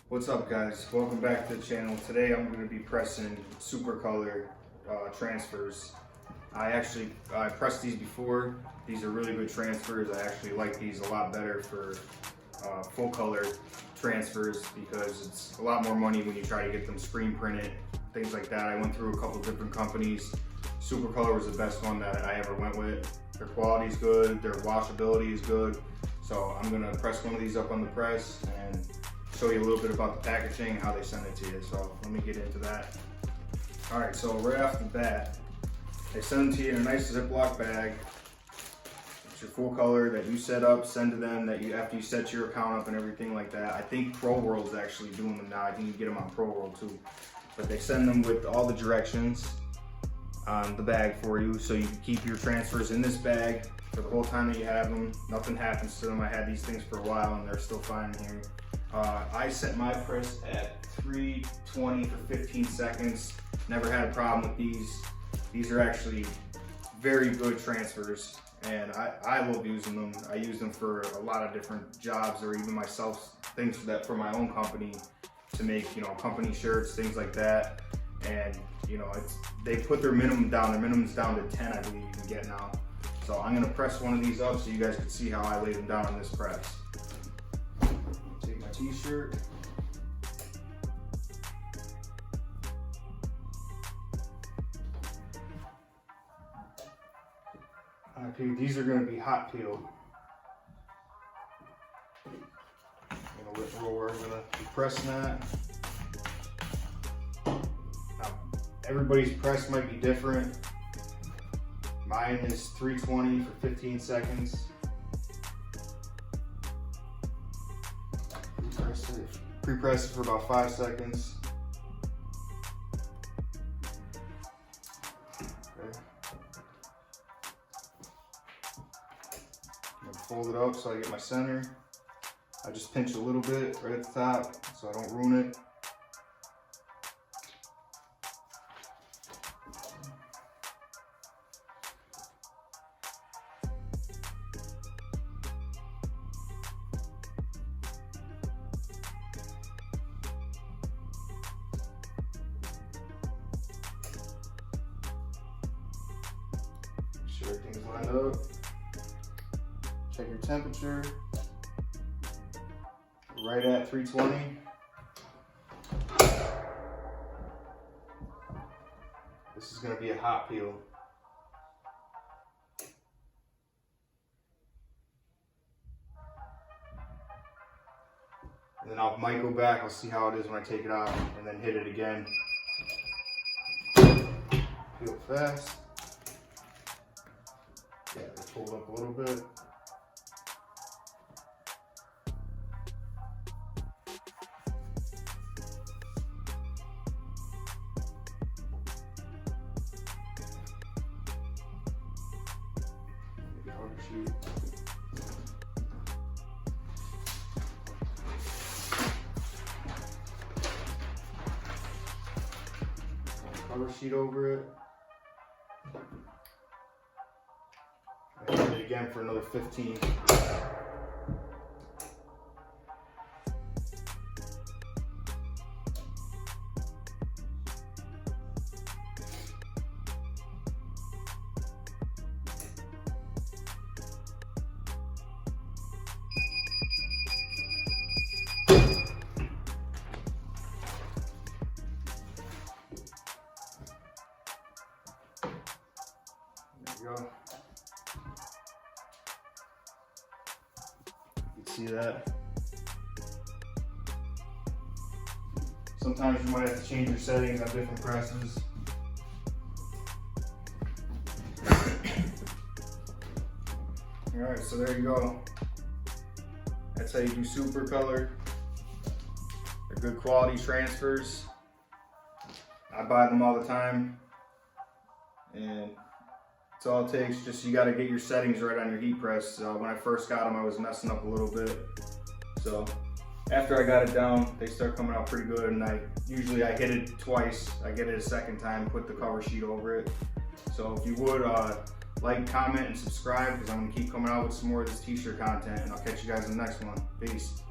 What's up, guys? Welcome back to the channel. Today I'm going to be pressing Supacolor transfers. I pressed these before. These are really good transfers. I actually like these a lot better for full color transfers because it's a lot more money when you try to get them screen printed, things like that. I went through a couple different companies. Supacolor was the best one that I ever went with. Their quality is good, their washability is good. So I'm going to press one of these up on the press and show you a little bit about the packaging and how they send it to you. So let me get into that. All right, so right off the bat, they send it to you in a nice Ziploc bag. It's your full color that you set up, send to them that after you set your account up and everything like that. I think ProWorld's actually doing them now. I think you can get them on ProWorld too. But they send them with all the directions on the bag for you, so you can keep your transfers in this bag for the whole time that you have them. Nothing happens to them. I had these things for a while and they're still fine here. I set my press at 320 for 15 seconds. Never had a problem with these. These are actually very good transfers and I love using them. I use them for a lot of different jobs, or even myself, things for my own company to make, company shirts, things like that. And they put their minimum down. Their minimum's down to 10, I believe you can get now. So I'm gonna press one of these up so you guys can see how I lay them down on this press. Take my t-shirt. Okay, these are gonna be hot peeled. We're gonna be pressing that. Now, everybody's press might be different. Mine is 320 for 15 seconds. Pre-press it for about 5 seconds. Okay. I'm gonna fold it up so I get my center. I just pinch a little bit right at the top so I don't ruin it. Make sure everything's lined up. Check your temperature. Right at 320. This is going to be a hot peel. And then I might go back, I'll see how it is when I take it out, and then hit it again. Peel fast. Yeah, they pulled up a little bit. Cover sheet over it. I hit it again for another 15. Go. You can see that. Sometimes you might have to change your settings on different presses. Alright, so there you go. That's how you do Supacolor. They're good quality transfers. I buy them all the time. And that's all it takes. Just you got to get your settings right on your heat press. When I first got them, I was messing up a little bit. So after I got it down, they start coming out pretty good. And I hit it twice. I get it a second time, put the cover sheet over it. So if you would like, comment, and subscribe, because I'm gonna keep coming out with some more of this t-shirt content. And I'll catch you guys in the next one. Peace.